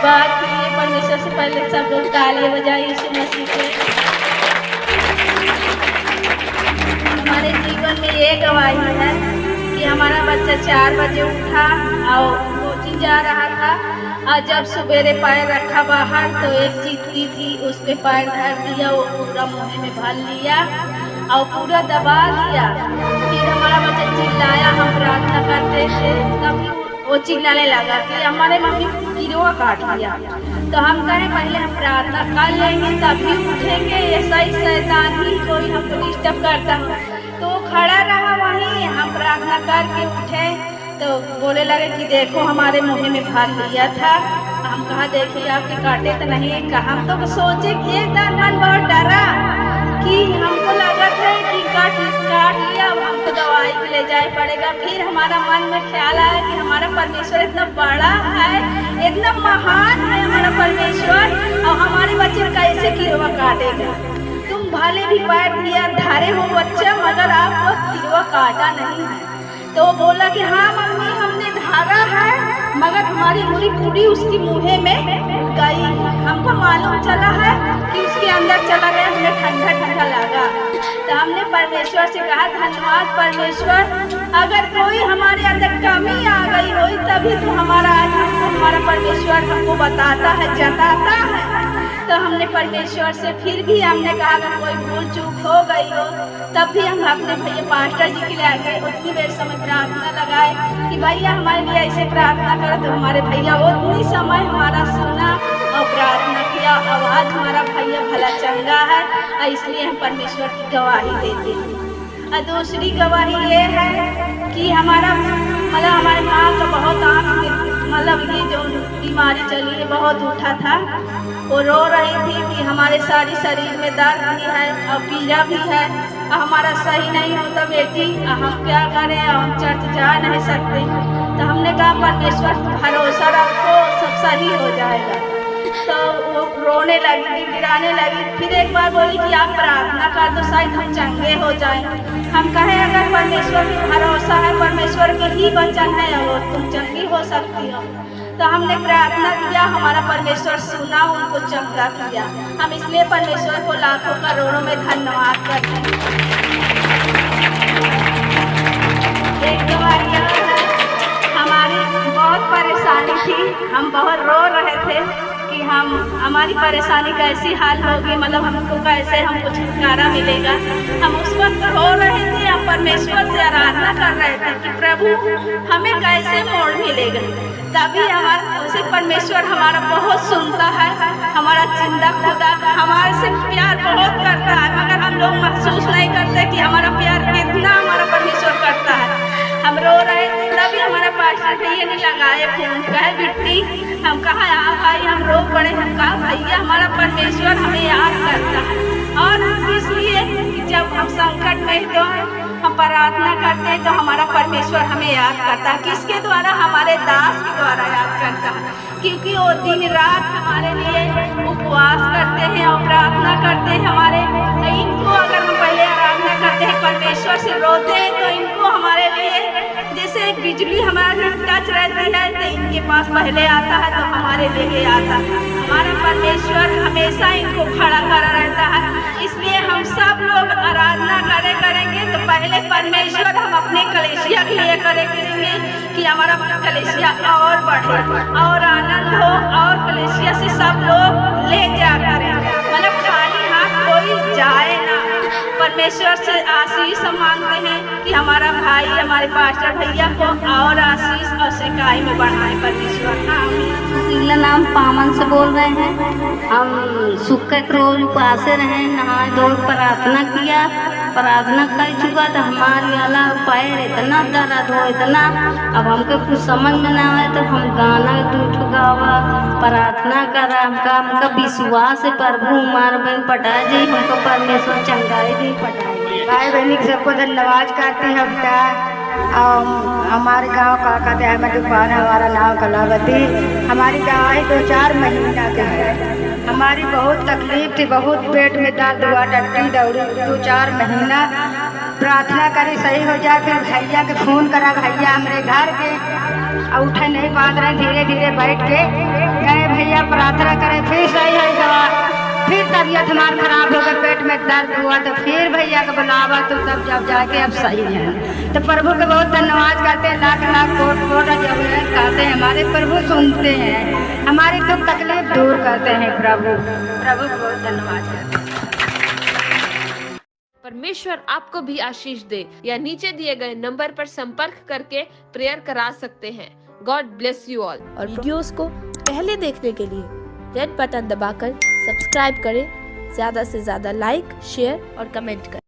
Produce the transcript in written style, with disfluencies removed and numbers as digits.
बात कीजिए परमेश्वर से। पहले सब लोग ताली बजाइए यीशु मसीह के। हमारे जीवन में ये गवाही है कि हमारा बच्चा 4 बजे उठा और कोचिंग जा रहा था, और जब सवेरे पैर रखा बाहर तो एक चींटी थी उस पे पैर धर दिया, वो पूरा मुँह में भर लिया और पूरा दबा लिया। फिर हमारा बच्चा चिल्लाया, हम प्रार्थना करते थे तभी वो चिल्लाने लगा कि हमारे मम्मी कीड़ों काट लिया। तो हम कहे पहले हम प्रार्थना कर लेंगे तभी उठेंगे, ऐसा ही शैतान ही कोई हमको डिस्टर्ब करता। तो खड़ा रहा वहीं, हम प्रार्थना करके उठे तो बोले लगे कि देखो हमारे मुँह में भर लिया था। हम कहा देखिए आपके काटे तो नहीं, कहा हम तो सोचे कि एकदम मन बहुत डरा कि हमको लगा था कि काट लिया, अब हमको दवाई के ले जाए पड़ेगा। फिर हमारा मन में ख्याल आया कि हमारा परमेश्वर इतना बड़ा है, इतना महान है हमारा परमेश्वर, और हमारे बच्चे कैसे कीड़वा काटेगा। तुम भले भी पैर दिया धारे हो बच्चा, मगर आपको कीड़वा काटा नहीं है। तो बोला कि हाँ मम्मी हमने धारा है, मगर हमारी पूरी पूरी उसकी मुँह में गई। हमको मालूम चला है कि उसके अंदर चला गया, हमें ठंडा ठंडा लगा। तो हमने परमेश्वर से कहा धन्यवाद परमेश्वर, अगर कोई हमारे अंदर कमी आ गई हो तभी तो हमारा आज हमको हमारा परमेश्वर हमको बताता है, जताता है। तो हमने परमेश्वर से फिर भी हमने कहा अगर कोई भूल चूक हो गई हो तब भी हम अपने भैया पास्टर जी के लिए आ गए, उतनी देर समय प्रार्थना लगाए कि भैया हमारे लिए ऐसे प्रार्थना करो। तो हमारे भैया उतनी समय हमारा सुना और प्रार्थना किया। आवाज़ हमारा भैया भला चंगा है और इसलिए हम परमेश्वर की गवाही देते हैं। और दूसरी गवाही ये है कि हमारा हमारे माँ का बहुत आँख ये जो बीमारी चली है बहुत उठा था, वो रो रही थी कि हमारे सारी शरीर में दर्द भी है और पीड़ा भी है और हमारा सही नहीं होता बेटी, हम क्या करें, हम चर्च जा नहीं सकते। तो हमने कहा परमेश्वर भरोसा रखो सब सही हो जाएगा। तो वो रोने लगी, गिराने लगी। फिर एक बार बोली कि आप प्रार्थना कर दो शायद हम चंगे हो जाएं। हम कहे अगर परमेश्वर की भरोसा है, परमेश्वर के ही वचन है और तुम चंगी हो सकती हो। तो हमने प्रार्थना किया, हमारा परमेश्वर सुना, उनको चंगा किया। हम इसलिए परमेश्वर को लाखों करोड़ों में धन्यवाद करते हैं। एक गवाही है, हमारी बहुत परेशानी थी, हम बहुत रो रहे थे कि हमारी परेशानी कैसी हाल होगी, मतलब हमको कैसे हमको छुटकारा मिलेगा। हम उस वक्त रो रहे थे, हम परमेश्वर से आराधना कर रहे थे कि प्रभु हमें कैसे मोड़ मिलेगा। तभी उसे परमेश्वर हमारा बहुत सुनता है, हमारा जिंदा खुदा हमारे से प्यार बहुत करता है, मगर हम लोग महसूस नहीं करते कि हमारा प्यार कितना हमारा परमेश्वर करता है। हम रो रहे थे तभी हमारा पास्टर भैया ने लगाए फोन, कहे बिट्टी, हम कहा यहाँ भाई हम रो पड़े। हम कहा भैया हमारा परमेश्वर हमें याद करता है, और इसलिए जब हम संकट में तो हम प्रार्थना करते हैं तो हमारा परमेश्वर हमें याद करता है। किसके द्वारा? हमारे दास के द्वारा याद करता है, क्योंकि वो दिन रात हमारे लिए उपवास करते हैं और प्रार्थना करते हैं। हमारे इनको अगर हम पहले आराधना करते हैं परमेश्वर से रोते हैं तो इनको हमारे लिए जैसे बिजली हमारे टच रहती है तो इनके पास पहले आता है तो हमारे लिए आता है। हमारा परमेश्वर हमेशा इनको खड़ा करा रहता है। इसलिए हम सब लोग आराधना करेंगे तो पहले परमेश्वर हम अपने कलेसिया के लिए करेंगे कि हमारा कलेसिया और बढ़े और आनंद हो, और कलेसिया से सब लोग ले जा करें, मतलब खाली हाथ कोई जाए ना। परमेश्वर से आशीष हम मांगते हैं कि हमारा भाई हमारे पास्टर भैया को और आशीष और सेकाई में बढ़ाए परमेश्वर। सुशीला नाम पामन से बोल रहे हैं। हम शुक्र के रोज उपवास रहे, नहाए धोए प्रार्थना किया, प्रार्थना कर चुका तो हमारे वाला पैर इतना दर्द हो इतना, अब हमको कुछ समझ में ना आए तो हम गाना दूठ गावा प्रार्थना करा। हमका विश्वास है प्रभु हमारा बहन पटा जी, हमको परमेश्वर चंगाई दी पटाई। भाई बहनी सबको धन्यवाद करते हैं। हमारे गांव का कहते हैं मैं दुकान, हमारा नाम कलावती। हमारी दवाई 2-4 महीना के है। हमारी बहुत तकलीफ थी, बहुत पेट में दर्द हुआ, टट्टी दौड़ी 2-4 महीना प्रार्थना करी सही हो जाए। फिर भैया के फोन करा, भैया हमारे घर के और उठे नहीं पात रहे, धीरे धीरे बैठ के गए भैया प्रार्थना करें, फिर सही है दवा, फिर तबीयत हमार खराब हो गई, पेट में दर्द हुआ तो फिर भैया को बुलावा तो तब जब जाके अब सही है। तो प्रभु को बहुत धन्यवाद करते हैं, लाख लाख कोट कोट जब कहते हैं हमारे प्रभु सुनते हैं, हमारी दुख तकलीफ दूर करते हैं प्रभु। प्रभु को बहुत धन्यवाद करते हैं। परमेश्वर आपको भी आशीष दे। या नीचे दिए गए नंबर पर संपर्क करके प्रेयर करा सकते हैं। God bless you all. और वीडियोस को पहले देखने के लिए रेड बटन दबाकर सब्सक्राइब करें, ज़्यादा से ज़्यादा लाइक, शेयर और कमेंट करें।